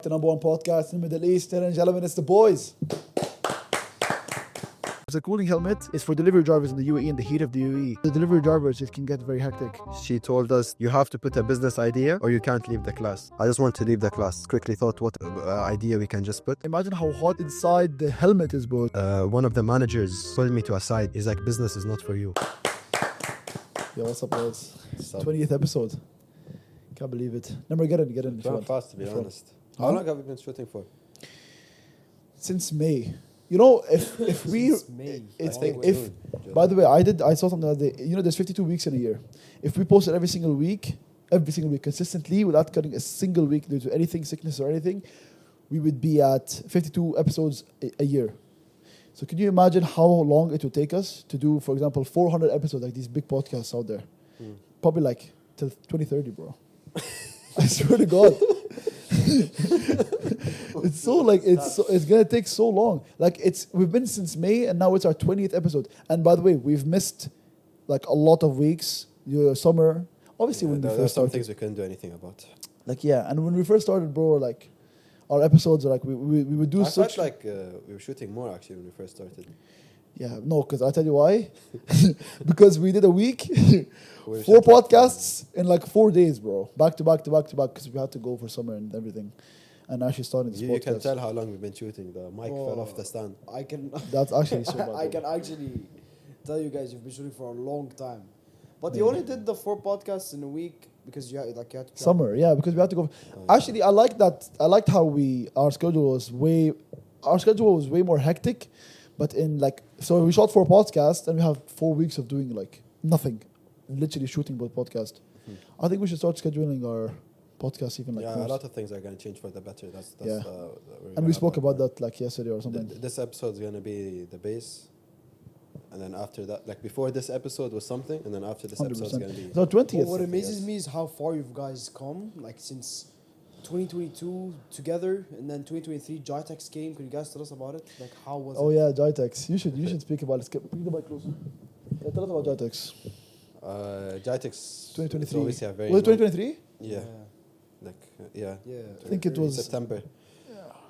The number one podcast in the Middle East. Ladies and gentlemen, it's the boys. The cooling helmet is for delivery drivers in the UAE in the heat of the UAE. The delivery drivers, it can get very hectic. She told us, you have to put a business idea or you can't leave the class. I just want to leave the class. Quickly thought what idea we can just put. Imagine how hot inside the helmet is, bro. One of the managers pulled me to a side. He's like, business is not for you. Yo, what's up, boys? 20th episode. Can't believe it. Never get in. It's gone fast, to be honest. How long have we been shooting for? Since May. You know, if we, May. if by the way, I saw something the other day. You know, there's 52 weeks in a year. If we posted every single week consistently without cutting a single week due to anything, sickness or anything, we would be at 52 episodes a year. So can you imagine how long it would take us to do, for example, 400 episodes like these big podcasts out there? Probably like till 2030, bro. I swear to God. It's so like it's gonna take so long. Like we've been since May and now it's our 20th episode. And by the way, we've missed like a lot of weeks. Summer, obviously when we there are first some started. things we couldn't do anything about. Like and when we first started, bro, like our episodes are like we would do I such felt like we were shooting more actually when we first started. Yeah, no, because I'll tell you why. Because we did a week, We're 4 shooting. podcasts in like 4 days, bro. Back to back, because we had to go for summer and everything. And actually starting this You podcast. can tell how long we've been shooting. The mic fell off the stand. I can That's actually so bad. I bro. can actually tell you guys you've been shooting for a long time. But you only did the 4 podcasts in a week because you had to travel. Summer, yeah, because we had to go. Actually, I like that. I liked how our schedule was way more hectic. But so we shot 4 podcasts and we have 4 weeks of doing like nothing, literally shooting both podcasts. I think we should start scheduling our podcast even like Yeah, more. a lot of things are going to change for the better. That's Yeah. we're And we gonna spoke have about that like yesterday or something. This episode is going to be the base. And then after that, like before this episode was something, and then after this episode is 100%. going to be... It's our 20th. What amazes me is how far you guys come. Like since 2022 together, and then 2023 Jitex came. Could you guys tell us about it? Like how was it? Oh yeah, Jitex. You should speak about it. Bring the mic closer. Yeah, tell us about Jitex. Jitex 2023. is obviously a very... Was it 2023? Yeah. Yeah. Yeah. I think it was September.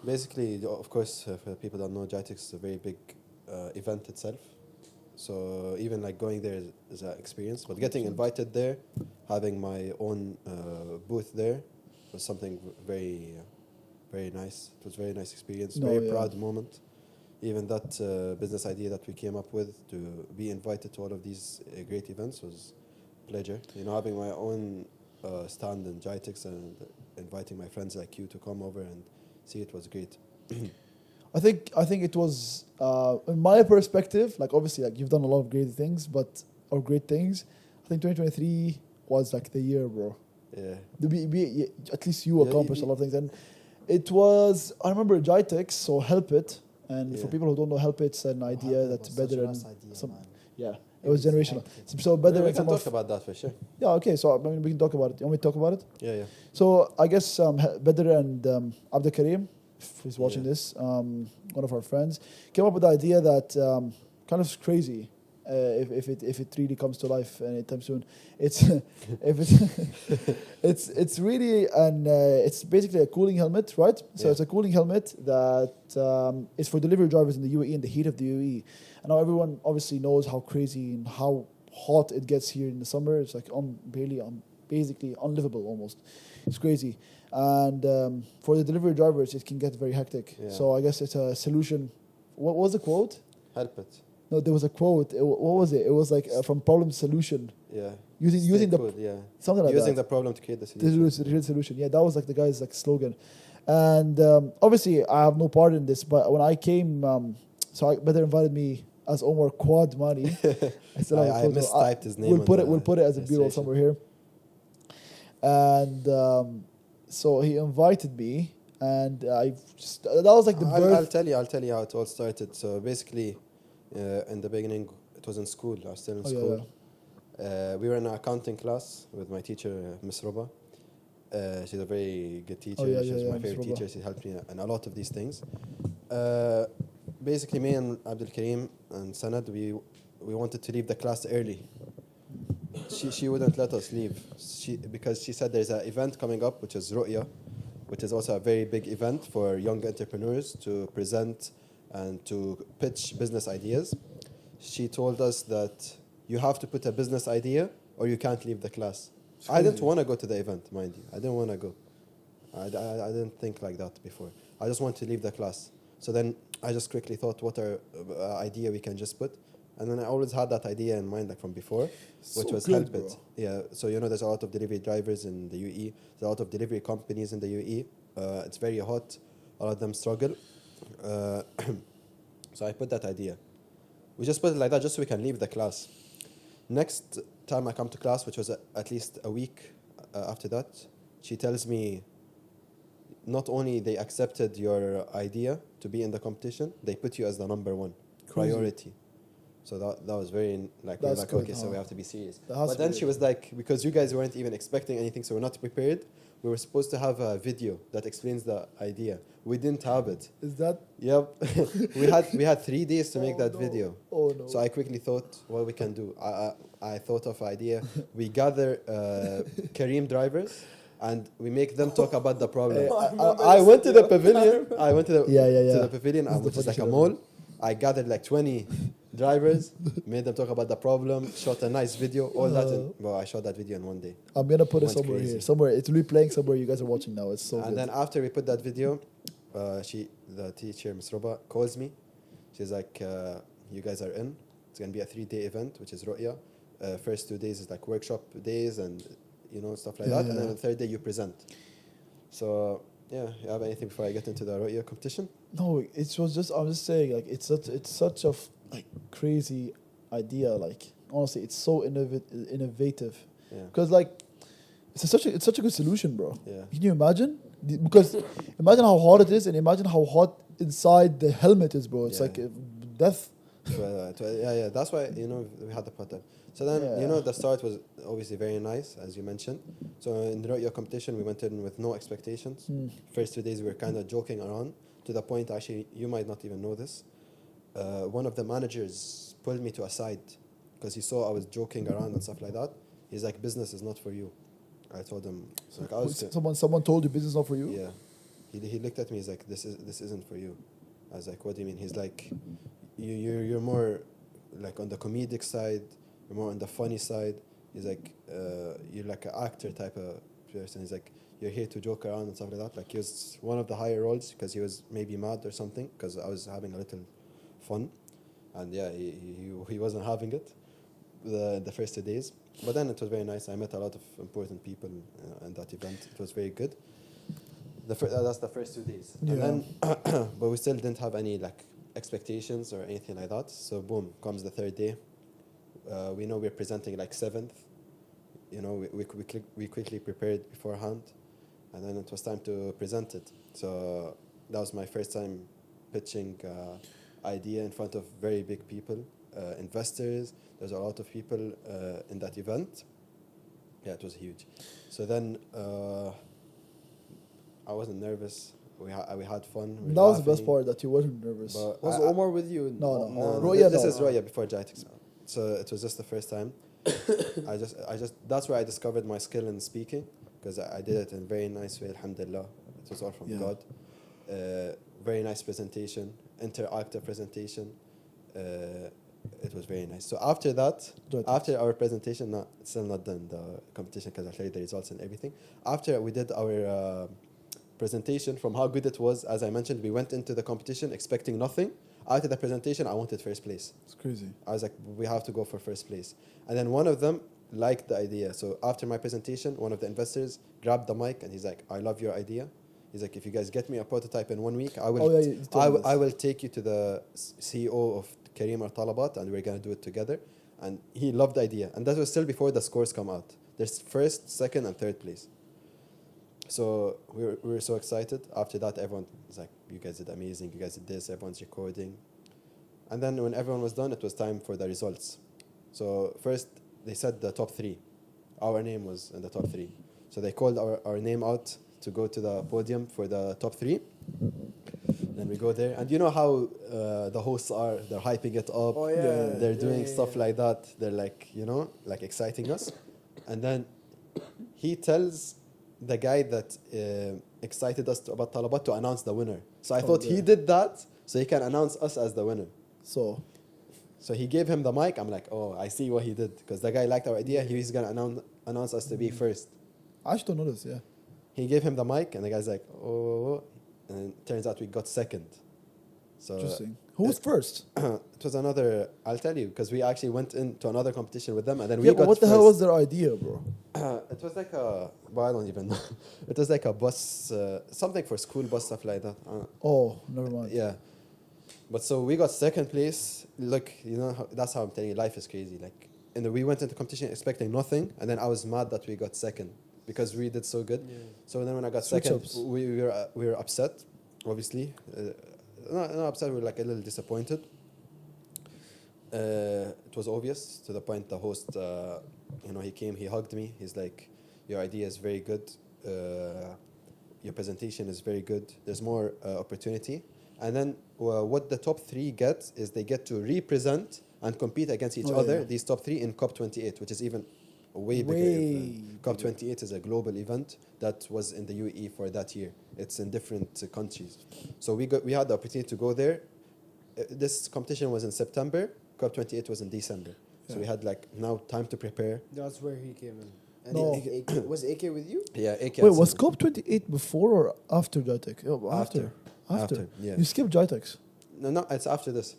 Basically, of course, for people that don't know, Jitex is a very big event itself. So even like going there is an experience. But getting invited there, having my own booth there, was something very, very nice. It was a very nice experience, proud moment. Even that business idea that we came up with to be invited to all of these great events was a pleasure. You know, having my own stand in Jitex and inviting my friends like you to come over and see it was great. I think it was in my perspective, like obviously like you've done a lot of great things. I think 2023 was like the year, bro. Yeah. At least you accomplished a lot of things, and it was. I remember Jitex, so Helpet, and for people who don't know, Helpet, it's an idea that's better than some. Yeah, it was generational. So better. We can talk about that for sure. Yeah, okay. So I mean, we can talk about it. You want me to talk about it? Yeah. So I guess Bedr and Abdul Karim, if he's watching this, one of our friends, came up with the idea that kind of crazy. If it really comes to life anytime soon, it's it's really it's basically a cooling helmet, right? So it's a cooling helmet that is for delivery drivers in the UAE in the heat of the UAE. And now everyone obviously knows how crazy and how hot it gets here in the summer. It's like basically unlivable almost. It's crazy, and for the delivery drivers, it can get very hectic. Yeah. So I guess it's a solution. What was the quote? Helpet. No, there was a quote. What was it? It was like from problem to solution. Yeah. Using something like using that. the problem to create the To solution. create solution. Yeah, that was like the guy's like slogan. And obviously, I have no part in this. But when I came, Better invited me as Omar Quad Money. I still have a I photo. mistyped his name. We'll put it as a B-roll somewhere here. And so he invited me, and that was like the birth. I'll tell you how it all started. So basically, in the beginning, it was in school. I was still in school. We were in an accounting class with my teacher, Miss Roba. She's a very good teacher. She's my favorite teacher. She helped me in a lot of these things. Basically, me and Abdul Karim and Sanad, we wanted to leave the class early. She wouldn't let us leave because she said there's an event coming up, which is Ru'ya, which is also a very big event for young entrepreneurs to present and to pitch business ideas. She told us that you have to put a business idea or you can't leave the class. I didn't want to go to the event, mind you. I didn't want to go. I didn't think like that before. I just want to leave the class. So then I just quickly thought, what are idea we can just put? And then I always had that idea in mind, like from before, which was good, Helpet. bro. Yeah. So there's a lot of delivery drivers in the UAE. There's a lot of delivery companies in the UAE. It's very hot. A lot of them struggle. So I put that idea. We just put it like that, just so we can leave the class. Next time I come to class, which was at least a week after that, she tells me, not only they accepted your idea to be in the competition, they put you as the number one priority. So that was very like, we were That's like, good, okay, so huh? we have to be serious. That has But to then be she was like, because you guys weren't even expecting anything, so we're not prepared. We were supposed to have a video that explains the idea. We didn't have it. Is that? Yep. we had 3 days to make that no. video. Oh no. So I quickly thought what we can do. I thought of an idea. We gather Kareem drivers and we make them talk about the problem. I went to the pavilion. I went to the to the pavilion, This is the which is like a funny mall. I gathered like 20 drivers, made them talk about the problem, shot a nice video, all that. Well, I shot that video in one day. I'm gonna put it Went somewhere crazy. here. Somewhere it's really playing somewhere you guys are watching now. It's so And good. then after we put that video, the teacher, Ms. Roba, calls me. She's like, you guys are in. It's going to be a 3-day event, which is Ru'ya. First 2 days is like workshop days and, stuff like that. And then the third day you present. So, yeah, you have anything before I get into the Ru'ya competition? No, it was just, I'm just saying, like, it's such a crazy idea. Like, honestly, it's so innovative. Yeah. Because, like, it's such a good solution, bro. Yeah. Can you imagine? Because imagine how hot it is, and imagine how hot inside the helmet is, bro. It's Yeah. like death. Yeah. That's why, we had the part-time. So then, the start was obviously very nice, as you mentioned. So in the Ru'ya competition, we went in with no expectations. First 2 days, we were kind of joking around to the point, actually, you might not even know this. One of the managers pulled me to a side because he saw I was joking around and stuff like that. He's like, business is not for you. I told him, Someone told you business not for you? yeah. He looked at me, he's like, this isn't for you. I was like, what do you mean? He's like, you're more like on the comedic side, you're more on the funny side. He's like, you're like an actor type of person. He's like, you're here to joke around and stuff like that. Like, he was one of the higher roles because he was maybe mad or something because I was having a little fun. And yeah, he wasn't having it the first 2 days. But then it was very nice. I met a lot of important people in that event. It was very good. That's the first 2 days. Yeah. And then, but we still didn't have any like expectations or anything like that. So boom, comes the third day. We know we're presenting like 7th. We quickly prepared beforehand, and then it was time to present it. So that was my first time pitching idea in front of very big people, investors. There's a lot of people in that event. Yeah, it was huge. So then I wasn't nervous. We had fun. We were That was the best laughing. part, that you weren't nervous. But Was Omar with you? No. This no. is Roya before Jitex. So it was just the first time. I just that's where I discovered my skill in speaking, because I did it in a very nice way. Alhamdulillah, it was all from God. Very nice presentation, interactive presentation. It was very nice. So after that, after our presentation, it's still not done, the competition, because I'll tell you the results and everything. After we did our presentation, from how good it was, as I mentioned, we went into the competition expecting nothing. After the presentation, I wanted first place. It's crazy. I was like, we have to go for first place. And then one of them liked the idea. So after my presentation, one of the investors grabbed the mic and he's like, I love your idea. He's like, if you guys get me a prototype in 1 week, I will take you to the CEO of Kareem or Talabat, and we're going to do it together. And he loved the idea. And that was still before the scores come out. There's first, second, and third place. So we were so excited. After that, everyone was like, you guys did amazing. You guys did this. Everyone's recording. And then when everyone was done, it was time for the results. So first, they said the top 3. Our name was in the top 3. So they called our name out to go to the podium for the top 3. Then we go there. And you know how the hosts are. They're hyping it up. Oh, yeah. They're doing stuff like that. They're like, like exciting us. And then he tells the guy that excited us about Talabat to announce the winner. So I thought he yeah. did that so he can announce us as the winner. So, So he gave him the mic. I'm like, oh, I see what he did. Because the guy liked our idea. He's going to announce us to be first. I actually don't know this, yeah. He gave him the mic, and the guy's like, oh. And it turns out we got second. So Interesting. Who was first? it was another, I'll tell you, because we actually went into another competition with them, and then we Yeah, got but what the hell was their idea, bro? It was like well, I don't even know. It was like a bus, something for school bus, stuff like that. Oh, never mind. Yeah. But so we got second place. Look, you know, that's how I'm telling you, life is crazy. Like, we went into competition expecting nothing, and then I was mad that we got second because we did so good. Yeah. So then when I got Switch second, ups. we were upset, obviously. Not upset, we were like a little disappointed. It was obvious to the point the host, he came, he hugged me. He's like, your idea is very good. Your presentation is very good. There's more opportunity. And then what the top three get is they get to represent and compete against each other, yeah. these top three, in COP28, which is even a way bigger. COP28 is a global event that was in the UAE for that year. It's in different countries. So we had the opportunity to go there. This competition was in September. COP28 was in December. So we had like now time to prepare. That's where he came in. And No. was AK with you? Yeah, AK. Wait, was COP28 before or after JITEX? Oh, after. Yeah. You skipped JITEX. No, it's after this.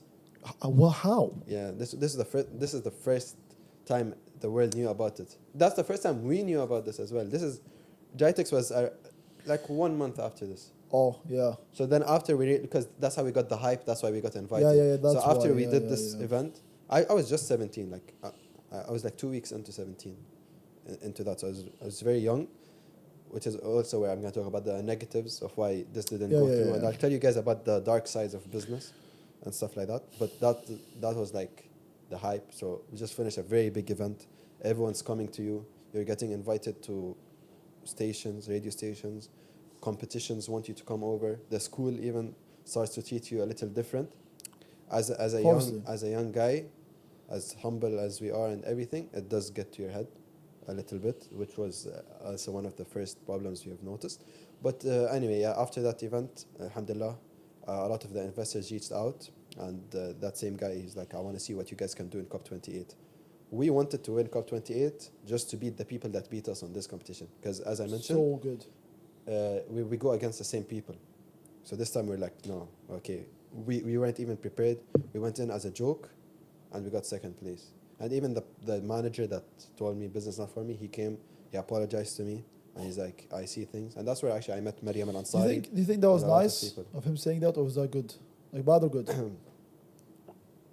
Well, how? Yeah, this is the first time the world knew about it. That's the first time we knew about this as well. JITEX was like 1 month after this. Oh, yeah. So then after because that's how we got the hype. That's why we got invited. Yeah, that's so after why, we yeah, did yeah, this yeah. event, I was just 17. Like I was like 2 weeks into 17, into that. So I was very young, which is also where I'm going to talk about the negatives of why this didn't go through. And I'll tell you guys about the dark sides of business and stuff like that. But that was like the hype. So we just finished a very big event. Everyone's coming to you. You're getting invited to stations, radio stations. Competitions want you to come over. The school even starts to treat you a little different. As a young guy, as humble as we are and everything, it does get to your head a little bit, which was also one of the first problems we have noticed. But anyway, after that event, alhamdulillah, a lot of the investors reached out, and that same guy, he's like, I want to see what you guys can do in COP28. We wanted to win COP28 just to beat the people that beat us on this competition. Because as I mentioned, So good. we go against the same people. So this time we're like, no, okay. We weren't even prepared. We went in as a joke, and we got second place. And even the manager that told me business not for me, he came, he apologized to me, and he's like, I see things. And that's where actually I met Maryam and Do Ansari. you think that was and a lot of nice people. of him saying that, or was that good? Like bad or good?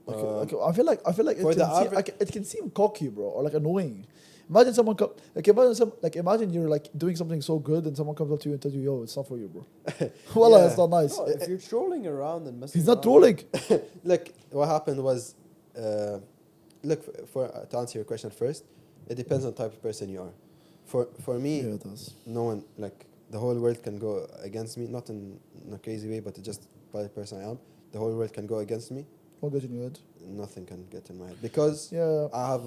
Like, I feel like for the it can seem cocky, bro, or like annoying. Imagine someone imagine you're like doing something so good and someone comes up to you and tells you, "Yo, it's not for you, bro." Wallah, Yeah. it's not nice. No, if you're trolling around and messing He's not around- trolling. Look, what happened was, to answer your question first, it depends on the type of person you are. For me, Yeah, it does. no one, like, the whole world can go against me, not in a crazy way, but just by the person I am. The whole world can go against me. What goes in your head? Nothing can get in my head. Because Yeah. I have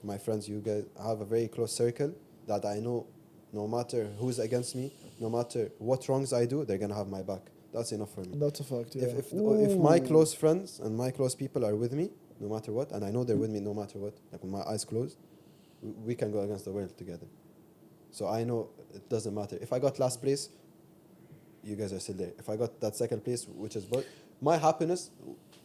my friends, you guys, I have a very close circle that I know no matter who's against me, no matter what wrongs I do, they're going to have my back. That's enough for me. That's a fact. Yeah. If my close friends and my close people are with me, no matter what, and I know they're with me no matter what, like with my eyes closed, we can go against the world together. So I know it doesn't matter. If I got last place, you guys are still there. If I got that second place, which is both, my happiness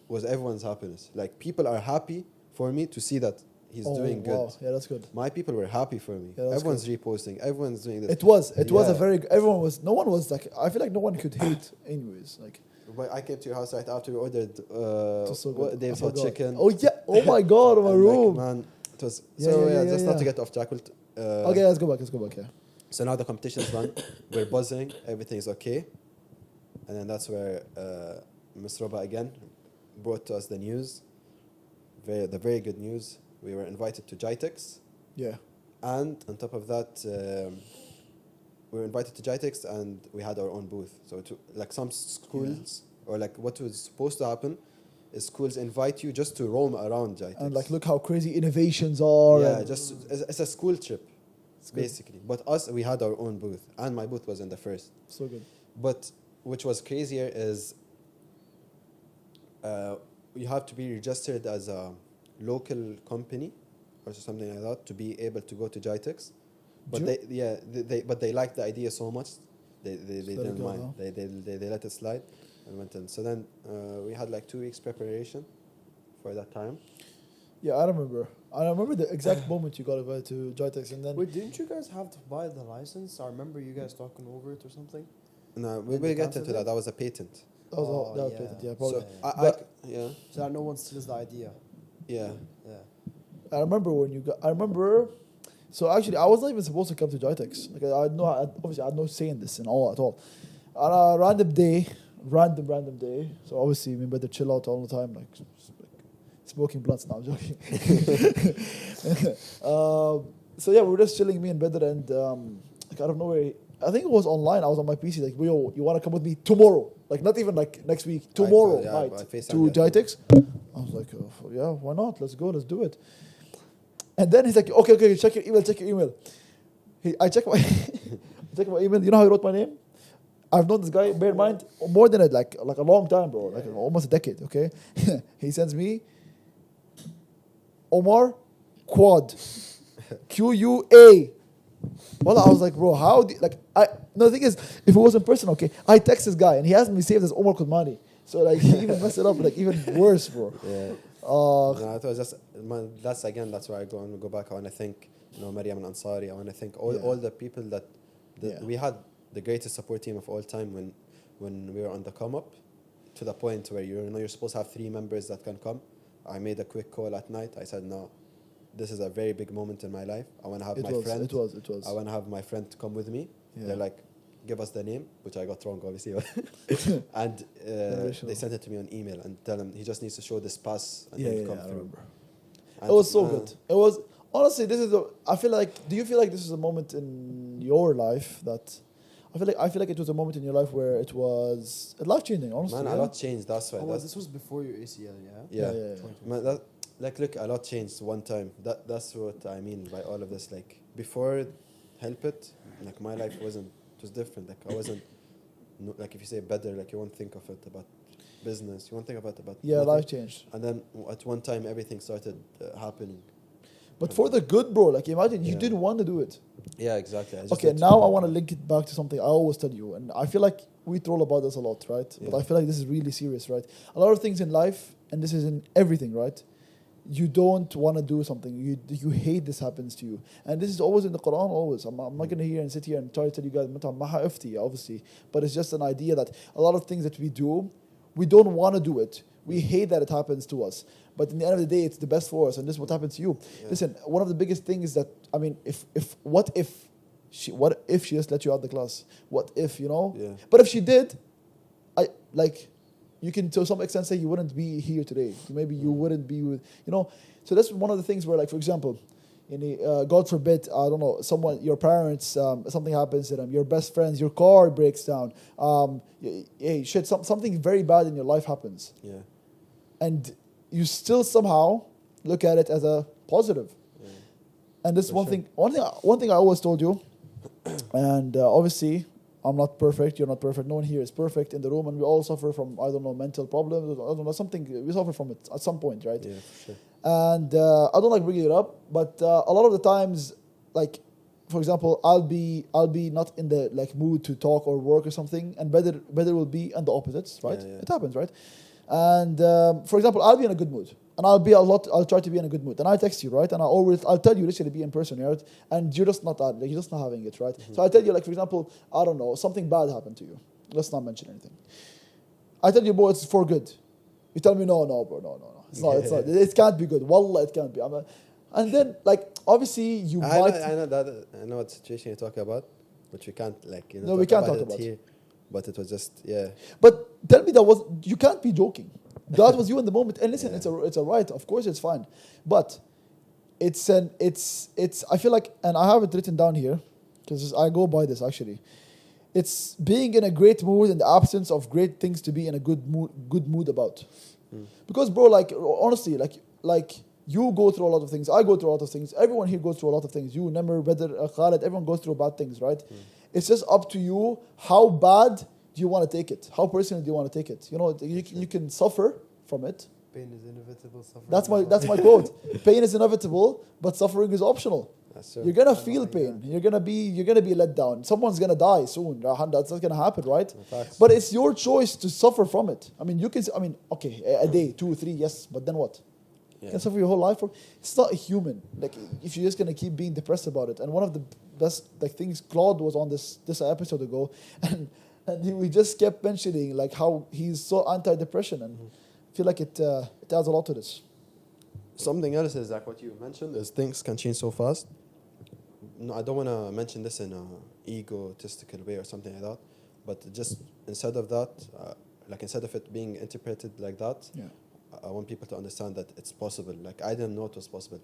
was everyone's happiness. Like, people are happy for me to see that he's doing good. Wow. Yeah, that's good. My people were happy for me. Yeah, that's Everyone's reposting. Everyone's doing this. It was a Yeah. very. No one was like. I feel like no one could hate. Anyways, like. But I came to your house right after we ordered was so good. Dave's I hot forgot. chicken. Oh yeah! Oh my God! My And, like, room. man, it was Yeah, just not yeah. to get off track. Okay, let's go back. Yeah. So now the competition's done. We're buzzing. Everything's okay. And then that's where Ms. Roba again brought to us the news. The very good news. We were invited to JITEX. Yeah. And on top of that, we were invited to JITEX and we had our own booth. So like some schools, or like what was supposed to happen, is schools invite you just to roam around JITEX. And like, look how crazy innovations are. Yeah, and it's a school trip. basically. But us, we had our own booth, and my booth was in the first. So good. But which was crazier is you have to be registered as a local company or something like that to be able to go to GITEX. But they liked the idea so much, they didn't mind. They let it slide and went in. So then we had like 2 weeks preparation for that time. Yeah, I remember the exact moment you got invited to GITEX, and then Wait, didn't you guys have to buy the license? I remember you guys talking over it or something. No, we will get into that. That was a patent. that was yeah. patent, yeah, probably. So So that no one steals the idea. yeah. I remember when you got. I remember. So actually, I was not even supposed to come to GITEX. Like obviously, I had no say in this at all. On a random day. So obviously, we better chill out all the time, like smoking blunts. Now I'm joking. So yeah, we were just chilling, me and Bedr, and like out of nowhere, I think it was online. I was on my PC, like, yo, you want to come with me tomorrow? Like, not even like next week, tomorrow night to GITEX. I was like, yeah, why not? Let's go, let's do it. And then he's like, okay, check your email. I check my email. You know how he wrote my name? I've known this guy, bear in mind, more than like a long time, bro. Like almost a decade, okay? He sends me Omar Quad. QUA. Well, I was like, bro, how do you, the thing is, if it was in person, okay, I text this guy and he has me saved as Omar Kudmani. So like he even messed it up, like even worse, bro. Yeah. No, it was just that's where I go back. I want to thank Maryam and Ansari. I want to thank all the people that we had the greatest support team of all time when we were on the come up, to the point where you're supposed to have 3 members that can come. I made a quick call at night. I said, no, this is a very big moment in my life. I want to have my friend. It was. I want to have my friend come with me. Yeah. They're like, give us the name, which I got wrong, obviously. And they sent it to me on email and tell him he just needs to show this pass and he'll come I through. remember. It was so good. It was, honestly, I feel like, do you feel like this is a moment in your life that, I feel like it was a moment in your life where it was life-changing, honestly. Man, a lot changed, that's why. This was before your ACL, yeah? Yeah. Man, look, a lot changed one time. That's what I mean by all of this. Like, before Helpet, like, my life it was different. Like, I wasn't, like, if you say better, like, you won't think of it about business. You won't think about yeah, nothing. life changed. And then at one time, everything started happening. But for the good, bro. Like, imagine you didn't want to do it. Yeah, exactly. Okay, now I want to link it back to something I always tell you. And I feel like we troll about this a lot, right? Yeah. But I feel like this is really serious, right? A lot of things in life, and this is in everything, right? You don't want to do something. You hate this happens to you. And this is always in the Quran, always. I'm not going to sit here and try to tell you guys, obviously. But it's just an idea that a lot of things that we do, we don't want to do it. We hate that it happens to us. But in the end of the day, it's the best for us, and this is what happens to you. Yeah. Listen, one of the biggest things that, I mean, what if she just let you out the class? What if, Yeah. But if she did, you can to some extent say you wouldn't be here today. Maybe you wouldn't be with, So that's one of the things where, like, for example, God forbid, I don't know, your parents, something happens to them, your best friends, your car breaks down, something very bad in your life happens. Yeah. And you still somehow look at it as a positive. Yeah. And this one thing I always told you, and obviously I'm not perfect, you're not perfect, no one here is perfect in the room, and we all suffer from, mental problems, something, we suffer from it at some point, right? Yeah, for sure. And I don't like bringing it up, but a lot of the times, like, for example, I'll be not in the mood to talk or work or something, and better will be on the opposites, right? Yeah. It happens, right? And for example, I'll be in a good mood, and I'll try to be in a good mood, and I text you, right? And I'll tell you, literally, be in person, right? And you're just not having it, right? Mm-hmm. So I tell you, for example, I don't know, something bad happened to you. Let's not mention anything. I tell you, bro, it's for good. You tell me, no, bro, no. It's not. It can't be good. Wallah, it can't be. And then, obviously, you might. I know what situation you're talking about, but we can't, No, we can't talk about it. But it was just, yeah. But tell me you can't be joking. That was you in the moment. And listen, it's a right. Of course, it's fine. But it's I feel like, and I have it written down here, because I go by this, actually. It's being in a great mood in the absence of great things to be in a good mood about. Mm. Because, bro, honestly, You go through a lot of things. I go through a lot of things. Everyone here goes through a lot of things. You, Namir, Badr, Khalid, everyone goes through bad things, right? It's just up to you. How bad do you want to take it? How personally do you want to take it? You know, you can suffer from it. Pain is inevitable. Suffering That's my quote. Pain is inevitable, but suffering is optional. That's true. You're gonna feel pain. You're gonna be let down. Someone's gonna die soon. That's not gonna happen, right? Facts. But it's your choice to suffer from it. I mean, okay, a day, 2, 3, yes, but then what? You can suffer your whole life from. It's not human. Like if you're just gonna keep being depressed about it. And one of the best things, Claude was on this episode ago, and we just kept mentioning like how he's so anti-depression, and I feel like it adds a lot to this. Something else is like what you mentioned is things can change so fast. No, I don't want to mention this in an egotistical way or something like that, but just instead of that, instead of it being interpreted like that, I want people to understand that it's possible. Like I didn't know it was possible.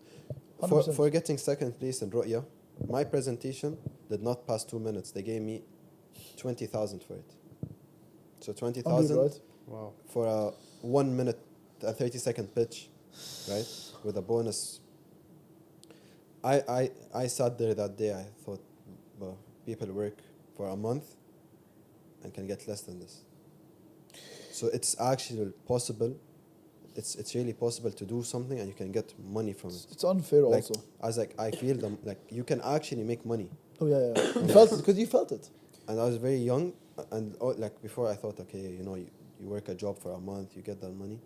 For getting second place in Ru'ya, my presentation did not pass 2 minutes. They gave me 20,000 for it. So 20,000 Right? Wow. for a 1 minute, a 30-second pitch, right? With a bonus. I sat there that day. I thought, well, people work for a month and can get less than this. So it's actually possible. It's really possible to do something and you can get money from it. It's unfair Like, also. I was like, I feel them. Like you can actually make money. Oh yeah. You felt it because you felt it. And I was very young, and before I thought, okay, you work a job for a month, you get that money.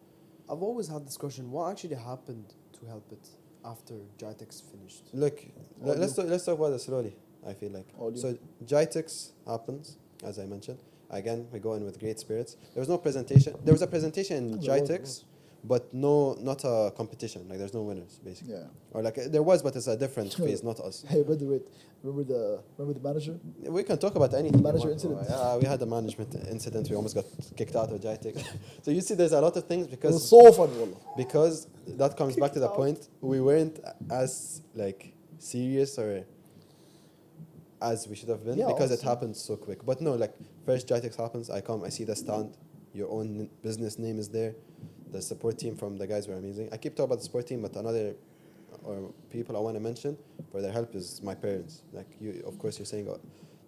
I've always had this question. What actually happened to Helpet after Jitex finished? Look, let's talk about this slowly. I feel like Audio. so Jitex happens, as I mentioned. Again, we go in with great spirits. There was no presentation. There was a presentation in Jitex, but not a competition. Like there's no winners, basically. Yeah. Or like there was, but it's a different phase, not us. Hey, by the way, remember the manager? We can talk about anything. Manager you want. incident. Yeah, we had a management incident. We almost got kicked out of Jitex. So you see, there's a lot of things It was because so fun, wallah. because that comes back to the point we weren't as like serious or as we should have been because it also. happened so quick. But no, like first Jitex happens, I come, I see the stand, your own business name is there, the support team from the guys were amazing. I keep talking about the support team, but another or people I want to mention for their help is my parents. Like you, of course, you're saying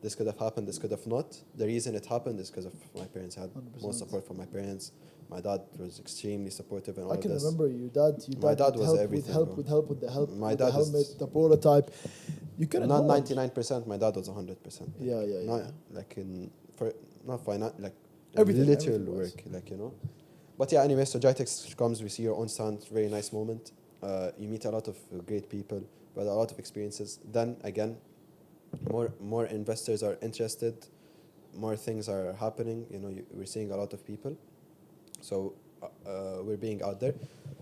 this could have happened, this could have not. The reason it happened is because of my parents. I had 100%. more support from my parents. My dad was extremely supportive in all I of can this. remember your dad. My dad would was help, everything, with bro. the help, My with dad the was- helmet, the prototype. You couldn't Not hold. 99%. My dad was 100%. Yeah. Not like in for not finance, like Everything, literal everything was. work, like But yeah, anyway, so Jitex comes, we see your own stand, very nice moment. You meet a lot of great people, but a lot of experiences. Then again, more investors are interested, more things are happening. We're seeing a lot of people, so we're being out there.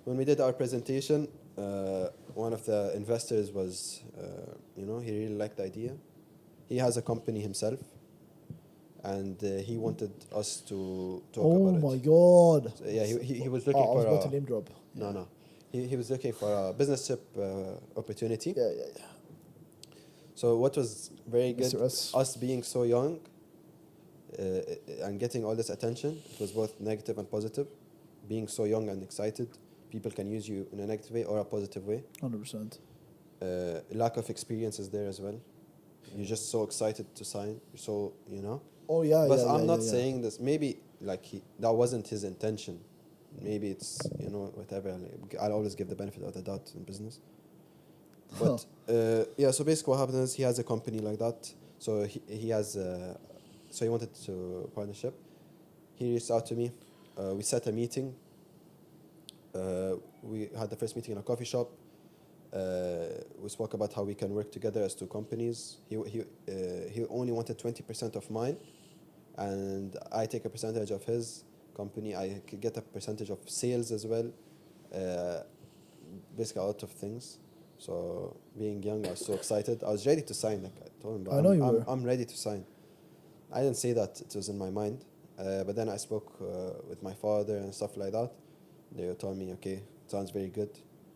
When we did our presentation, one of the investors was, he really liked the idea. He has a company himself, and he wanted us to talk Oh about my it. god! So, yeah, he was looking I was for about to name drop. no. He was looking for a business opportunity. Yeah. So what was very good, Mr. S. us being so young and getting all this attention, it was both negative and positive. Being so young and excited, people can use you in a negative way or a positive way. 100%. Lack of experience is there as well. You're just so excited to sign. You're so, Oh yeah. But yeah, I'm yeah, not yeah. saying this. Maybe that wasn't his intention. Maybe it's whatever. I'll always give the benefit of the doubt in business. But yeah, so basically what happens is he has a company like that. So he has. So he wanted to partnership. He reached out to me. We set a meeting. We had the first meeting in a coffee shop. We spoke about how we can work together as two companies. He only wanted 20% of mine, and I take a percentage of his company. I could get a percentage of sales as well. Basically, a lot of things. So being young, I was so excited. I was ready to sign. Like I told him, bro, I know you were. I'm ready to sign. I didn't say that it was in my mind, but then I spoke with my father and stuff like that. They told me, okay, sounds very good,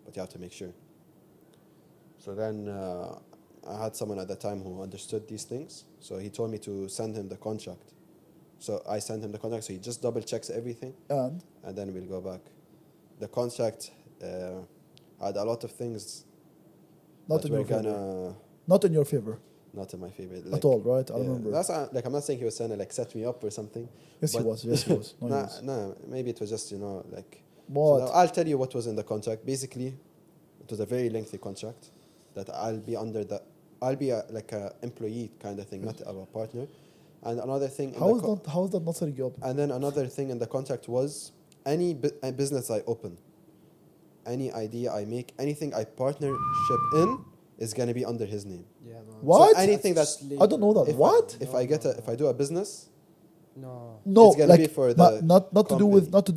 but you have to make sure. So then I had someone at the time who understood these things. So he told me to send him the contract. So I sent him the contract. So he just double checks everything, And and then we'll go back. The contract I had a lot of things Not that in were your favor. gonna Not in your favor not in my favor. at all, right? I remember. That's like I'm not saying he was trying to like set me up or something. Yes, he but- was. Yes, he was. No, he Nah, was. nah, maybe it was just like. So What? now I'll tell you what was in the contract. Basically, it was a very lengthy contract that I'll be under the. I'll be like a employee kind of thing, not a partner. And another thing. How is that not setting you up? And then another thing in the contract was any a business I open, any idea I make, anything I partnership in is gonna be under his name. Yeah, man. What? So anything that's I don't know that. if What? if I do a business, No. No, It's gonna like be for the not to do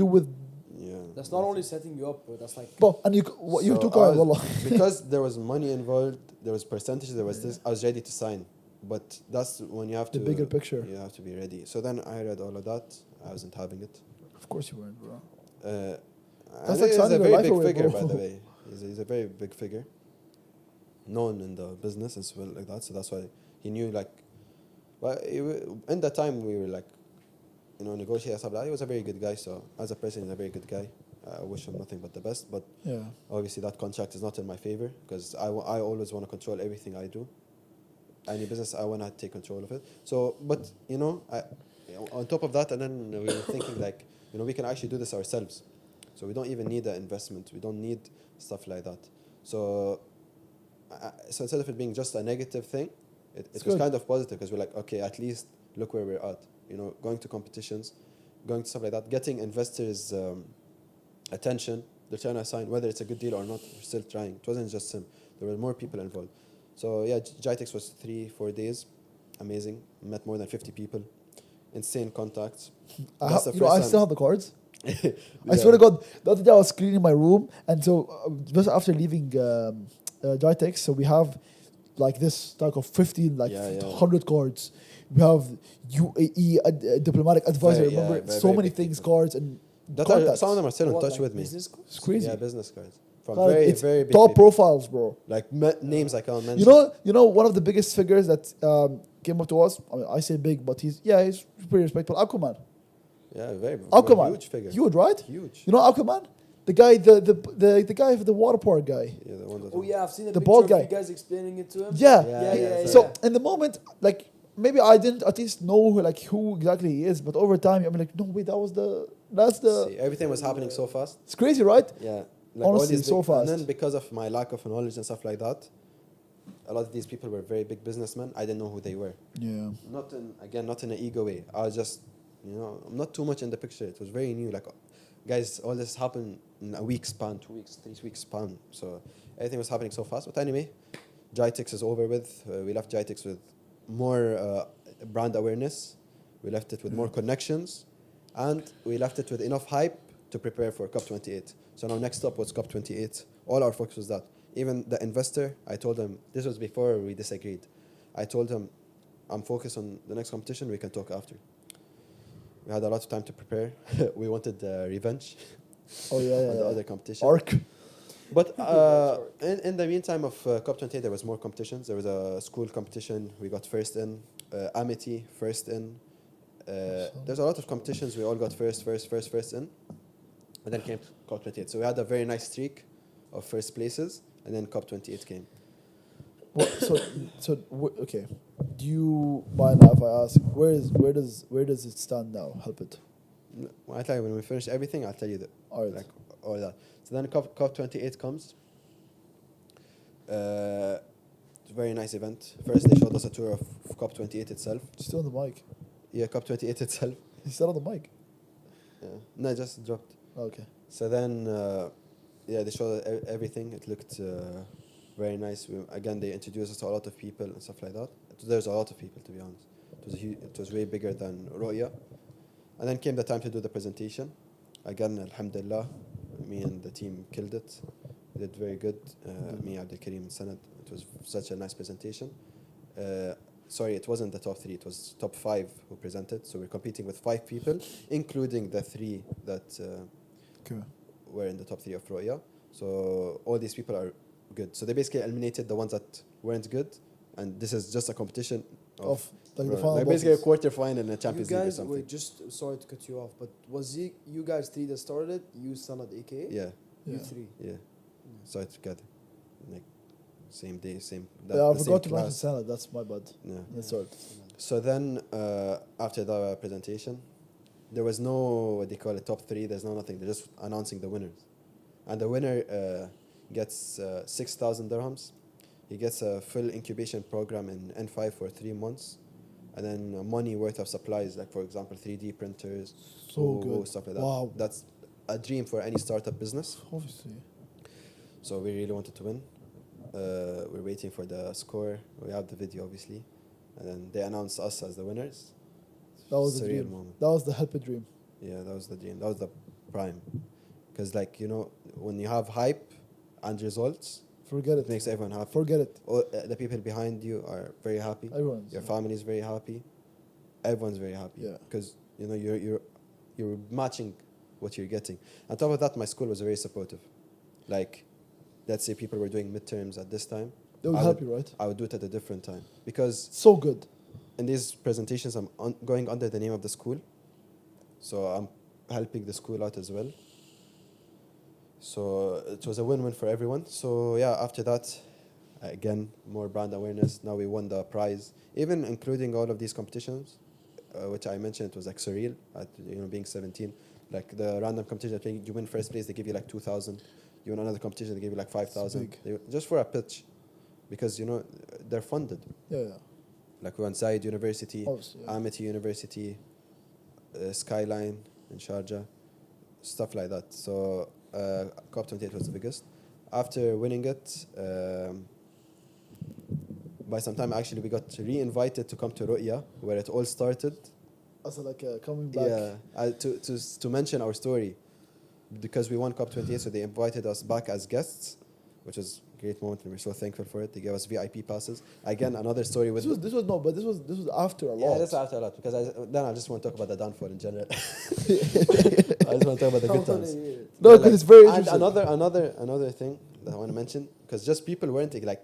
with yeah. That's not only setting you up, but that's like. Bro, and you So took I on was- wallah. because there was money involved, there was percentages, there was this. I was ready to sign, but that's when you have The to bigger picture. You have to be ready. So then I read all of that. I wasn't having it. Of course you weren't, bro. That's like like he's a signing your very life big away, figure, bro. by the way. He's a very big figure, known in the business as well, like that. So that's why he knew, like, well, in that time we were like, negotiating stuff like that. He was a very good guy. So as a person, he's a very good guy. I wish him nothing but the best. But Yeah. obviously that contract is not in my favor because I always want to control everything I do. Any business, I want to take control of it. So, but on top of that, and then we were thinking like, we can actually do this ourselves. So we don't even need the investment. We don't need stuff like that. So, so instead of it being just a negative thing, it was good. kind of positive because we're like, okay, at least look where we're at. Going to competitions, going to stuff like that, getting investors' attention. They're trying to sign, whether it's a good deal or not. We're still trying. It wasn't just him. There were more people involved. So yeah, Jitex was 3-4 days. Amazing. Met more than 50 people. Insane contacts. I That's the first time. still have the cards. I Yeah. swear to God, the other day I was cleaning my room, and so just after leaving Jitex, so we have like this stack of 15, like Yeah, yeah. 100 cards. We have UAE diplomatic advisor. Very, yeah, remember, very, so very many big things, people. cards and That contacts. some of them are still in What, touch like with me. business cards? It's crazy. Yeah, business cards from God, very, it's very big top people. profiles, bro. Like names I can't mention. You know, one of the biggest figures that came up to us. I say big, but he's pretty respectable. Aquaman. Yeah, very Aquaman. huge figure. Huge, right? Huge. You know Aquaman, the guy, the guy for the water park guy. Yeah, the one that Oh yeah, I've seen a The picture bald of guy. you guys explaining it to him. Yeah. Yeah. So in the moment, like maybe I didn't at least know like who exactly he is, but over time I'm like, no wait, that's the. See, everything was happening so fast. It's crazy, right? Yeah. Honestly, so fast. And then because of my lack of knowledge and stuff like that, a lot of these people were very big businessmen. I didn't know who they were. Yeah. Not in an ego way. I was just, I'm not too much in the picture. It was very new. Like, guys, all this happened in a week span, 2 weeks, 3 weeks span. So everything was happening so fast. But anyway, Jitex is over with. We left Jitex with more brand awareness. We left it with more connections. And we left it with enough hype to prepare for COP28. So now next up was COP28. All our focus was that. Even the investor, I told him, this was before we disagreed. I told him, I'm focused on the next competition, we can talk after. We had a lot of time to prepare. We wanted revenge Oh yeah. on the other competition. Arc. But in the meantime of COP28, there was more competitions. There was a school competition. We got first in. Amity, first in. There's a lot of competitions. We all got first in. And then came COP28. So we had a very nice streak of first places. And then COP28 came. Well, okay. Do you mind if I ask where does it stand now? Helpet. Well, I'll tell you, when we finish everything, I'll tell you that. All right. Like, all that. So then COP28 comes. It's a very nice event. First, they showed us a tour of COP28 itself. Still on the mic. Yeah, COP28 itself. He's still on the mic. Yeah. No, it just dropped. Okay. So then, they showed everything. It looked very nice. Again, they introduced us to a lot of people and stuff like that. There's a lot of people, to be honest. It was way bigger than Roya. And then came the time to do the presentation. Again, alhamdulillah, me and the team killed it. We did very good. Me, Abdul Karim, and Sanad. It was such a nice presentation. Sorry, it wasn't the top 3. It was top 5 who presented. So we're competing with 5 people, including the 3 that were in the top 3 of Roya. So all these people are good. So they basically eliminated the ones that weren't good. And this is just a competition of like the final like basically a bosses. quarter final in a You Champions League or guys, something. wait, just sorry to cut you off, but was you guys 3 that started? You, Sanad, AKA? Yeah, You Yeah. 3. yeah. Started together, like same day, same. Yeah, I the same forgot to mention class. salad. That's my bad. Yeah. That's all. So then, after the presentation, there was no what they call it top three. There's no nothing. They're just announcing the winners, and the winner gets 6,000 dirhams. He gets a full incubation program in N5 for 3 months, and then money worth of supplies, like for example 3D printers, So good. stuff like that. Wow. That's a dream for any startup business. Obviously. So we really wanted to win. We're waiting for the score. We have the video, obviously, and then they announced us as the winners. That was the Surreal dream. moment. That was the Helpet dream. Yeah, that was the dream. That was the prime. Because, like, you know, when you have hype and results, Forget it it. makes everyone happy. Forget it. All, the people behind you are very happy. Everyone's. Your family is very happy. Everyone's very happy. Yeah. Because, you know, you're matching what you're getting. On top of that, my school was very supportive. Like, let's say people were doing midterms at this time. They will I help would- you, right? I would do it at a different time. Because So good. in these presentations, I'm going under the name of the school. So I'm helping the school out as well. So it was a win-win for everyone. So yeah, after that, again, more brand awareness. Now we won the prize, even including all of these competitions, which I mentioned. It was like surreal at, you know, being 17. Like the random competition, I think you win first place, they give you like 2,000. You win another competition, they give you like 5,000. Just for a pitch, because, you know, they're funded. Yeah, yeah. Like we won Zayed University, Obviously, yeah. Amity University, Skyline in Sharjah, stuff like that. So COP28 was the biggest. After winning it, by some time actually we got re-invited to come to Ru'ya, where it all started. Also, like coming back. Yeah, to mention our story, because we won COP28, so they invited us back as guests, which was a great moment, and we're so thankful for it. They gave us VIP passes. Again, another story with. This was after a lot. Yeah, this is after a lot, because then I just want to talk about the downfall in general. I just want to talk about the good times. No, Yeah, because it's very and interesting. another thing that I want to mention, because just people weren't like,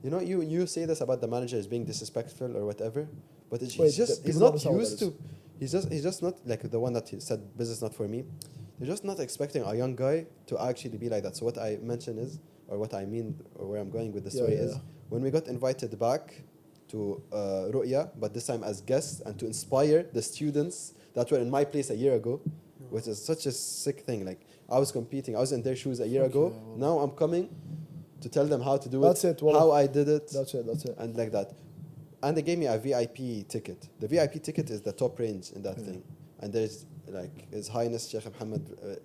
you know, you say this about the manager as being disrespectful or whatever, but Wait, he's people don't not understand what used that to. He's just not like the one that he said business not for me. They're just not expecting a young guy to actually be like that. So what I mention is, or what I mean, or where I'm going with the story is, when we got invited back to Ru'ya, but this time as guests, and to inspire the students that were in my place a year ago, which is such a sick thing. Like, I was competing, I was in their shoes a year ago. well. Now I'm coming to tell them how to do That's it, well, how I did it, That's it. and like that. And they gave me a VIP ticket. The VIP ticket is the top range in that thing. And there's like His Highness Sheikh Mohammed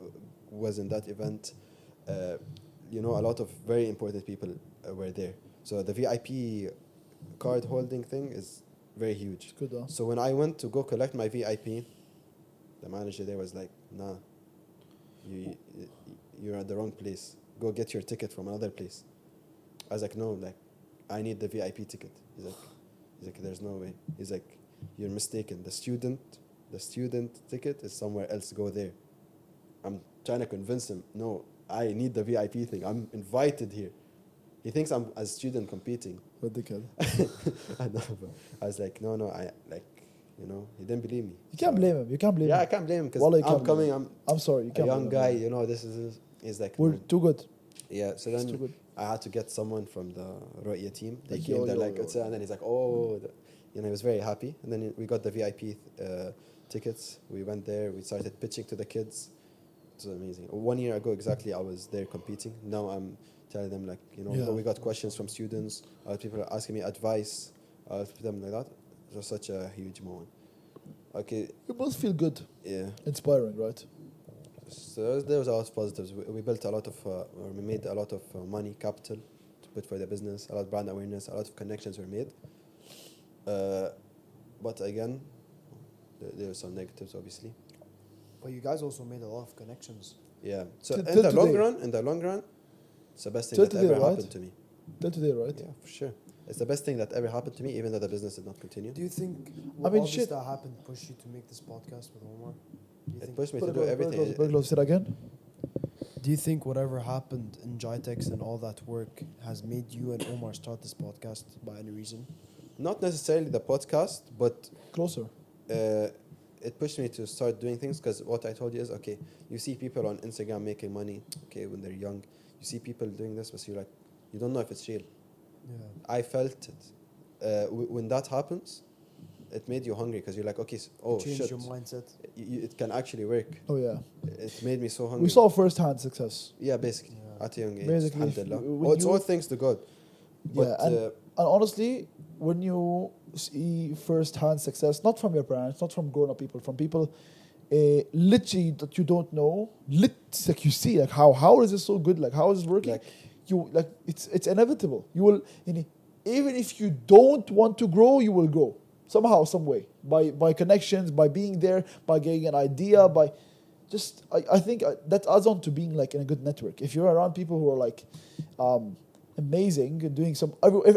was in that event. You know, a lot of very important people were there. So the VIP card holding thing is very huge. It's good, though. So when I went to go collect my VIP, the manager there was like, "Nah, you're at the wrong place. Go get your ticket from another place." I was like, "No, like, I need the VIP ticket." He's like, "There's no way." He's like, "You're mistaken. The student ticket is somewhere else. Go there." I'm trying to convince him. No, I need the VIP thing. I'm invited here. He thinks I'm a student competing. Ridiculous. I know, but I was like, no, I like, you know, he didn't believe me. You can't blame him. You can't blame Yeah, I him. can't blame him because Wallah, you I'm can't coming. blame him. I'm I'm sorry. You a can't young blame guy. him. You know, this is. He's like, We're too good. yeah. So It's too then good. I had to get someone from the Ru'ya team. They Like, came. yo, They're yo, like, yo. and then he's like, oh, you know, he was very happy. And then we got the VIP tickets. We went there. We started pitching to the kids. It was amazing. 1 year ago exactly, I was there competing. Now I'm telling them, like, you know, Yeah. we got questions from students. People are asking me advice. Them like that. It was such a huge moment. Okay, You must feel good. yeah. Inspiring, right? So there was a lot of positives. We built a lot of, or we made a lot of money, capital to put for the business. A lot of brand awareness. A lot of connections were made. But again, there were some negatives, obviously. But you guys also made a lot of connections. Yeah. So Till in the long today. run, it's the best thing Till that today, ever right? happened to me. Till today, right? Yeah, for sure. It's the best thing that ever happened to me, even though the business did not continue. Do you think I mean, all shit. this that happened pushed you to make this podcast with Omar? Do you It think? pushed me Put to it do close, everything. Put it close. Say it again. Do you think whatever happened in Jitex and all that work has made you and Omar start this podcast by any reason? Not necessarily the podcast, but Closer. it pushed me to start doing things because what I told you is, okay, you see people on Instagram making money, okay, when they're young. You see people doing this, but you're like, you don't know if it's real. Yeah. I felt it. When that happens, it made you hungry because you're like, okay, Change shit. your mindset. It can actually work. Oh yeah. It made me so hungry. We saw first-hand success. Yeah, basically. Yeah. At a young age. Basically, Alhamdulillah. when It's you- all thanks to God. But, Yeah, and honestly, when you see first-hand success, not from your parents, not from grown-up people, from people literally that you don't know, like you see, like how is this so good? Like how is this working? Like- you like it's inevitable. You will, even if you don't want to grow, you will grow somehow, some way, by connections, by being there, by getting an idea, by just I think that adds on to being like in a good network. If you're around people who are like amazing and doing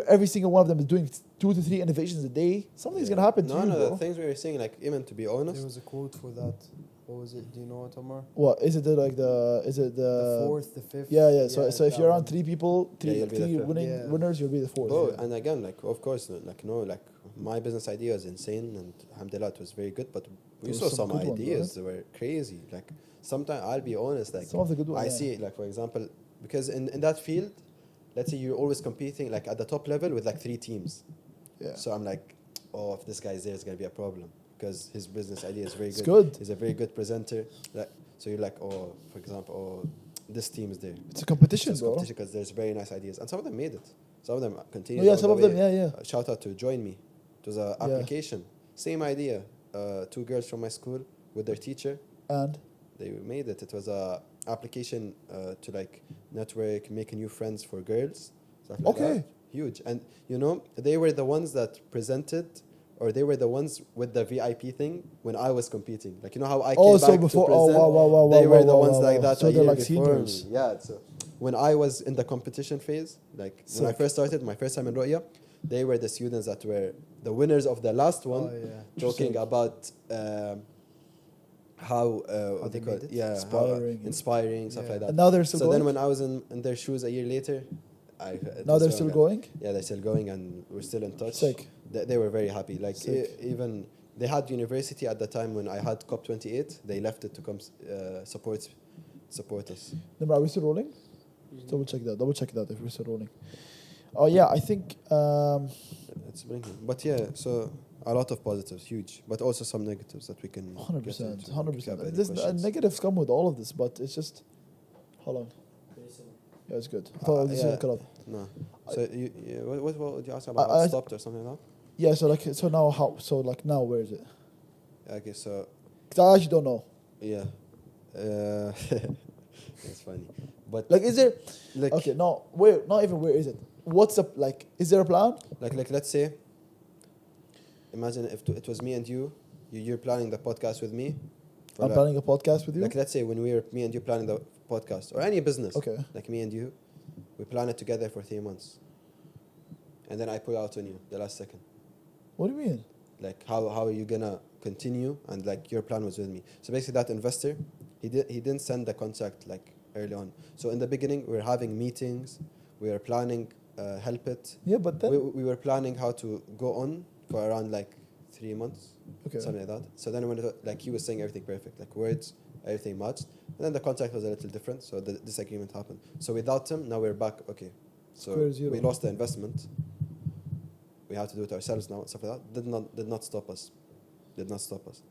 every single one of them is doing 2 to 3 innovations a day, something's gonna happen to you, No, bro. the things we were saying, like, even to be honest, There was a quote for that. What was it? Do you know it, Omar? What is it? The fourth, the fifth. Yeah. So if that you're around one. 3 people, you'll be the three fifth. winners, you'll be the fourth. bro, and again, like, of course, like, like, my business idea is insane, and alhamdulillah, it was very good, but we There saw was some some good ones, ideas that were crazy. Like, sometimes, I'll be honest, like, Some of the good ones, I yeah. see, like, for example, because in that field, let's say you're always competing, like, at the top level with, like, 3 teams. Yeah. So I'm like, oh, if this guy's there, it's going to be a problem. Because his business idea is very It's good. good. He's a very good presenter. Like, so you're like, oh, for example, oh, this team is there. It's a competition, It's bro. competition because there's very nice ideas. And some of them made it. Some of them continued. Oh, yeah, all some the of them, way. yeah. Shout out to Join Me. It was an Yeah. application. Same idea. 2 girls from my school with their teacher. And They made it. It was a application to like network, make new friends for girls. Stuff like Okay. that. Huge. And they were the ones that presented, or they were the ones with the VIP thing when I was competing. Like, how I came so back before, to present. wow, They were the wow, ones wow, like wow. that So a they're year like before me. seniors. Yeah. So when I was in the competition phase, like when I Sick. first started, my first time in Roya, they were the students that were the winners of the last one, Oh, yeah. talking Sick. about how what they they call made it, it? yeah, Inspiring. inspiring stuff Yeah. like that. And now they're still so going? then when I was in their shoes a year later, it now was they're so still good. going. Yeah, they're still going, and we're still in touch. Sick. They were very happy. Like, Sick. even they had university at the time when I had COP28. They left it to come support us. Remember, are we still rolling? Double check that if we're still rolling. Oh yeah, I think It's bringing, but yeah, so a lot of positives, huge, but also some negatives that we can. 100%, get into. If you have any 100%. There's questions. negatives come with all of this, but it's just hold on. Yeah, it's good. I thought this yeah. was cut off. No. So what would you ask about? I- How it stopped or something like Yeah, so now how? So like now, where is it? that? Okay, so 'Cause I actually don't know. yeah, it's funny, but Like, is there? like Okay, no, where? Not even where is it? What's up? Like, is there a plan? like let's say, imagine if it was me and you're planning the podcast with me. for I'm like- planning a podcast with you. Like, let's say when we were me and you planning the podcast or any business. Okay. Like me and you, we plan it together for 3 months, and then I pull out on you the last second. What do you mean? Like, how are you gonna continue? And like, your plan was with me. So basically, that investor, he didn't send the contract like early on. So in the beginning, we were having meetings, we were planning Helpet. Yeah, but then We were planning how to go on for around like 3 months, okay. something like that. So then when he was saying everything perfect, like words, everything matched. And then the contract was a little different, so the disagreement happened. So without him, now we're back. Okay, so Square zero. we lost the investment. We have to do it ourselves now. Stuff like that did not stop us. Did not stop us.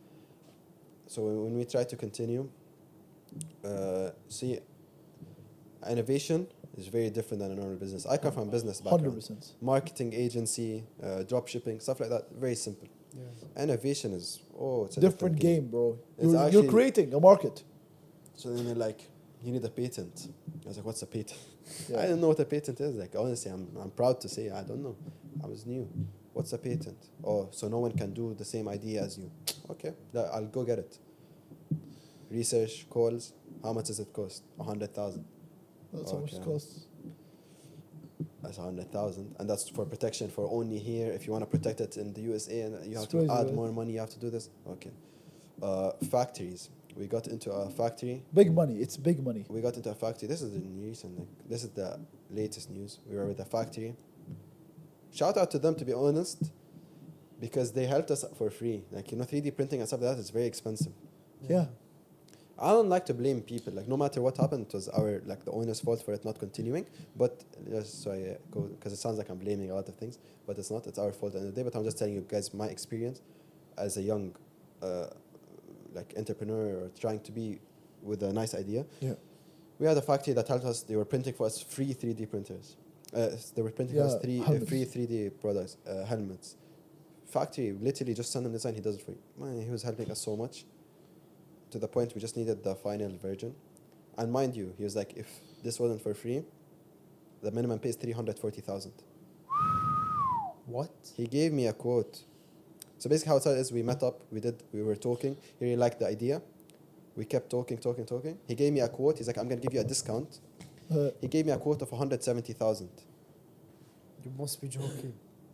So when we try to continue, see, innovation is very different than a normal business. I come from business background. 100%. Marketing agency, drop shipping, stuff like that. Very simple. Yeah. Innovation is it's a Different game, bro. It's You're actually- creating a market. So then they're like, you need a patent. I was like, what's a patent? Yeah. I didn't know what a patent is. Like, honestly, I'm proud to say I don't know. I was new. What's a patent? Oh, so no one can do the same idea as you. Okay, I'll go get it. Research, calls. How much does it cost? 100,000. That's how much it Okay. costs. That's 100,000, and that's for protection for only here. If you want to protect it in the USA, and you have It's to crazy, add right? more money. You have to do this. Okay. Factories. We got into a factory. Big money. It's big money. We got into a factory. This is the recent. This is the latest news. We were with a factory. Shout out to them, to be honest. because they helped us for free. Like, 3D printing and stuff like that is very expensive. Yeah. I don't like to blame people. Like, no matter what happened, it was the owner's fault for it not continuing. But just so I go, because it sounds like I'm blaming a lot of things, but it's not. It's our fault at the end of the day. But I'm just telling you guys my experience as a young, entrepreneur or trying to be with a nice idea. Yeah. We had a factory that helped us. They were printing for us free 3D printers. They were printing for us free 3D products, helmets. Factory literally just send him design. He does it for you. Man, he was helping us so much. To the point we just needed the final version. And mind you, he was like, if this wasn't for free, the minimum pay is 340,000. What? He gave me a quote. So basically how it is, we met up, we were talking. He really liked the idea. We kept talking. He gave me a quote. He's like, I'm going to give you a discount. He gave me a quote of 170,000. You must be joking.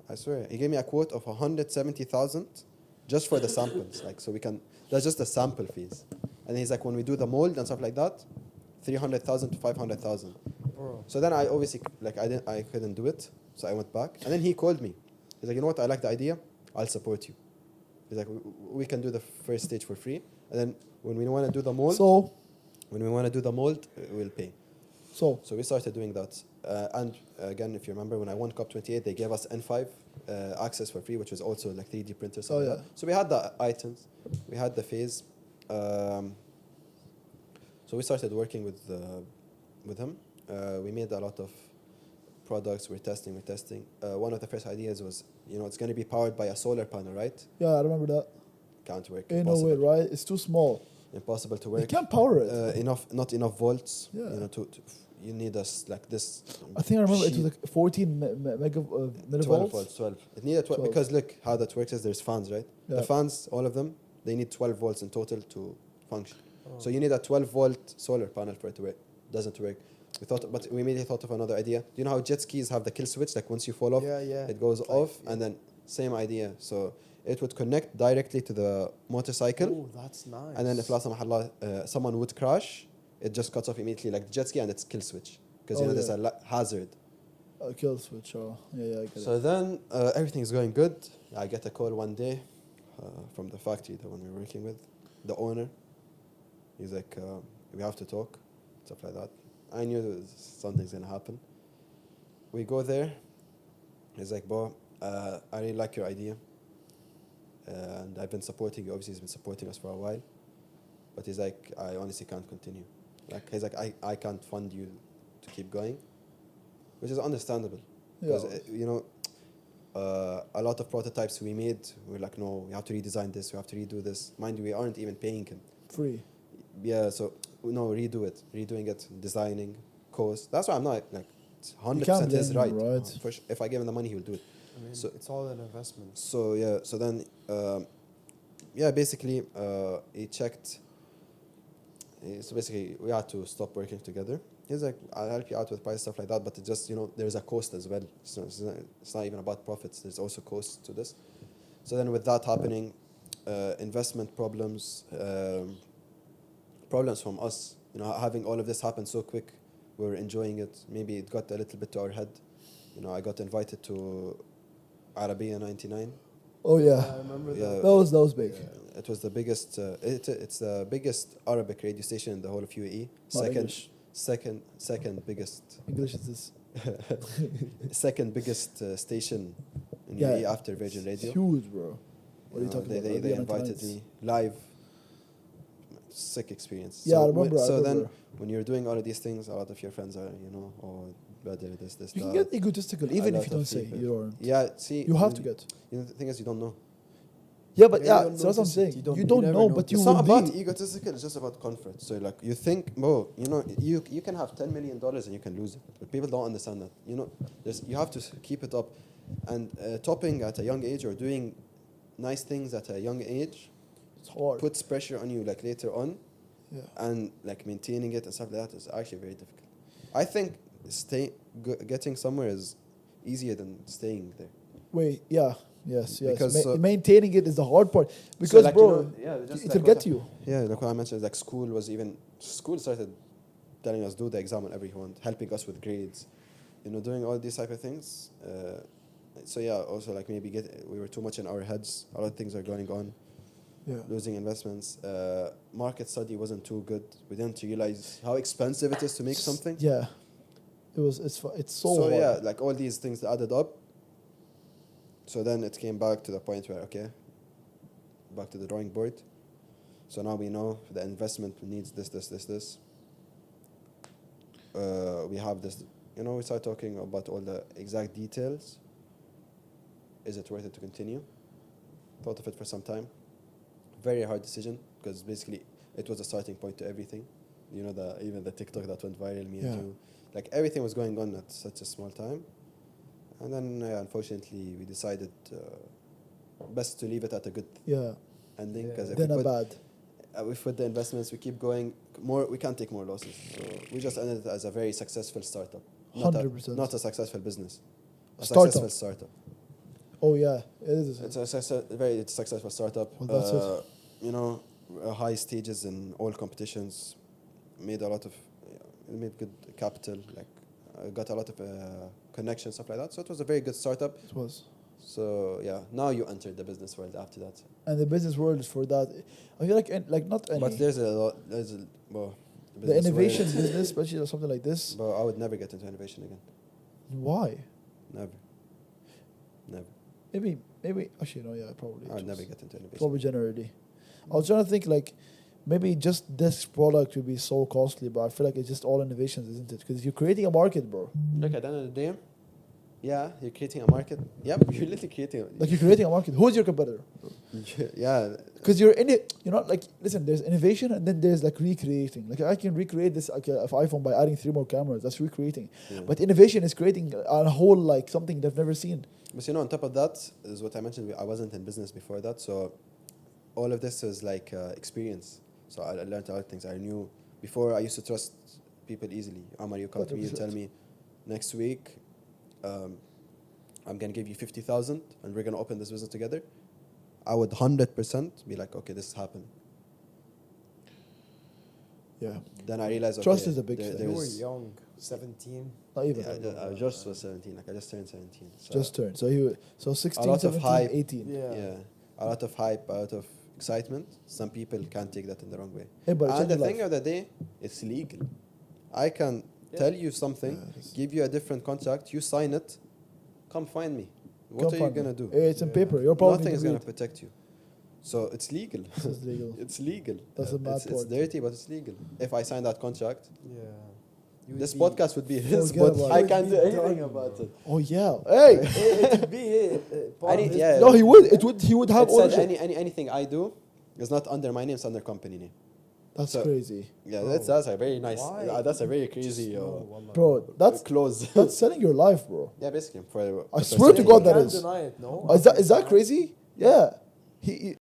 I swear. He gave me a quote of 170,000 just for the samples. That's just the sample fees. And he's like, when we do the mold and stuff like that, 300,000 to 500,000. Bro. So then I obviously, I couldn't do it. So I went back. And then he called me. He's like, you know what? I like the idea. I'll support you. He's like, we can do the first stage for free. And then when we want to do the mold, we'll pay. So we started doing that. And again, if you remember, when I won COP28, they gave us N5 access for free, which was also like 3D printers. Oh, yeah. Like that. So we had the items, we had the phase. So we started working with him. We made a lot of products. We're testing. One of the first ideas was, it's going to be powered by a solar panel, right? Yeah, I remember that. Can't work. Ain't no way, right? It's too small. Impossible to work. You can't power it. Not enough volts. Yeah. You need us like this. I think I remember it was like 14 millivolts. 12 volts, 12. It needed 12 12. because look how that works is there's fans, right? Yeah. The fans, all of them, they need 12 volts in total to function. So you need a 12 volt solar panel for it to work. Doesn't work. But we immediately thought of another idea. You know how jet skis have the kill switch? Like once you fall off, Yeah. it goes off, and then same idea. So it would connect directly to the motorcycle. Oh, that's nice. And then if last someone would crash, it just cuts off immediately like the jet ski and it's kill switch. Because there's a hazard. Kill switch. I get it. So then everything is going good. I get a call one day from the factory, the one we're working with, the owner. He's like, we have to talk, stuff like that. I knew something's going to happen. We go there. He's like, Bo, I really like your idea. And I've been supporting you. Obviously, he's been supporting us for a while. But he's like, I honestly can't continue. He's like, I can't fund you to keep going. Which is understandable. Because, a lot of prototypes we made, we're like, no, we have to redesign this, we have to redo this. Mind you, we aren't even paying him. Free. Yeah, so, no, redoing it, designing, cost. That's why I'm not, 100% blame is him, right. right? If I give him the money, he will do it. I mean, So- it's all an investment. So, yeah, so then, basically, he checked. So basically, we had to stop working together. He's like, I'll help you out with price, stuff like that, but it just, there's a cost as well. So it's not even about profits. There's also costs to this. So then with that happening, investment problems, problems from us, having all of this happen so quick, we were enjoying it. Maybe it got a little bit to our head. I got invited to Arabiya 99. Oh yeah. I remember Yeah. that. That was big. It was the biggest. It's the biggest Arabic radio station in the whole of UAE. Not English. Second biggest. English is this. Second biggest station in Yeah. UAE after Virgin It's Radio. huge, bro. What are you talking about? They Arabiya invited 99s. me live. Sick experience. Yeah, I So remember, I So remember. then, when you're doing all of these things, a lot of your friends are, oh, brother, this, You can that. get egotistical A even lot if you don't of say people. you aren't. Yeah, see, You have to get. The thing is, you don't know. Yeah, but Yeah, you yeah, don't so that's what I'm notice it. saying. You You don't- don't, you never know, know. but you It's will not about be. egotistical, it's just about comfort. So you think, you can have $10 million and you can lose it. But people don't understand that. You have to keep it up. And topping at a young age or doing nice things at a young age It's hard. puts pressure on you later on. Yeah. And maintaining it and stuff like that is actually very difficult. I think getting somewhere is easier than staying there. Wait, yeah. Yes. Because, Maintaining it is the hard part. Because, bro, it'll get you. Yeah, like what I mentioned, school started telling us do the exam whenever you want, helping us with grades, doing all these type of things. So yeah, also like maybe we were too much in our heads. A lot of things are going on. Yeah. Losing investments. Market study wasn't too good. We didn't realize how expensive it is to make something. Yeah. It's so So hard. yeah, like all these things added up. So then it came back to the point where okay, back to the drawing board. So now we know the investment needs this. We have this. We start talking about all the exact details. Is it worth it to continue? Thought of it for some time. Very hard decision because basically it was a starting point to everything. Even the TikTok that went viral, me and you, like everything was going on at such a small time. And then unfortunately we decided best to leave it at a good ending because Then a bad. If with the investments we keep going we can't take more losses. So we just ended it as a very successful startup. 100%. Not a successful business. A Startup. successful startup. Oh yeah, it is. It's a very successful startup. Well, that's it. High stages in all competitions. Made good capital. Got a lot of connections, stuff like that. So it was a very good startup. It was. So yeah, now you entered the business world after that. And the business world is for that. I feel like not any. But there's a lot. The innovation business, especially something like this. But I would never get into innovation again. Why? Never. Maybe actually no, yeah, probably. I would never get into innovation. Probably generally. I was trying to think like maybe just this product would be so costly, but I feel like it's just all innovations, isn't it? Because you're creating a market, bro. Look, at the end of the day, yeah, you're creating a market. Yep, you're literally creating. Like you're creating a market. Who's your competitor? Yeah. Because you're in it. You're not like listen. There's innovation, and then there's like recreating. Like I can recreate this iPhone by adding 3 more cameras. That's recreating. Yeah. But innovation is creating a whole like something they've never seen. But on top of that is what I mentioned. I wasn't in business before that, so all of this was like experience. So I learned a lot of things. I knew before. I used to trust people easily. Amar, you come to me and tell me next week, I'm gonna give you 50,000 and we're gonna open this business together. I would 100% be like, okay, this happened. Yeah. Then I realized Trust is a big thing. You were young, 17. Not even. I just was 17. Like I just turned 17. So Just turned. So 16, a lot of 17, hype. 18. yeah, a lot of hype, a lot of excitement. Some people can't take that in the wrong way. Hey, but And the change your thing life. of the day, it's legal. I can tell you something, give you a different contract, you sign it, come find me. What Come are you find me. going to do? It's in paper. You're probably Nothing is going to agreed. protect you. So it's legal. This is legal. It's legal. That's the mad It's part. dirty, but it's legal. If I sign that contract, Yeah. this podcast would be his, Forget but about I it. can't do Done. anything about it. Oh yeah. Hey. It would be part of his- Yeah. No, he would. It would. He would have It said ownership. anything I do is not under my name, it's under company name. That's so- crazy, Yeah, Bro, that's a very nice. why? That's a very crazy No, wallah. bro. That's close. that's selling your life, bro. Yeah, basically. I swear to You God that can't is. deny it, no? Is that crazy? Yeah. He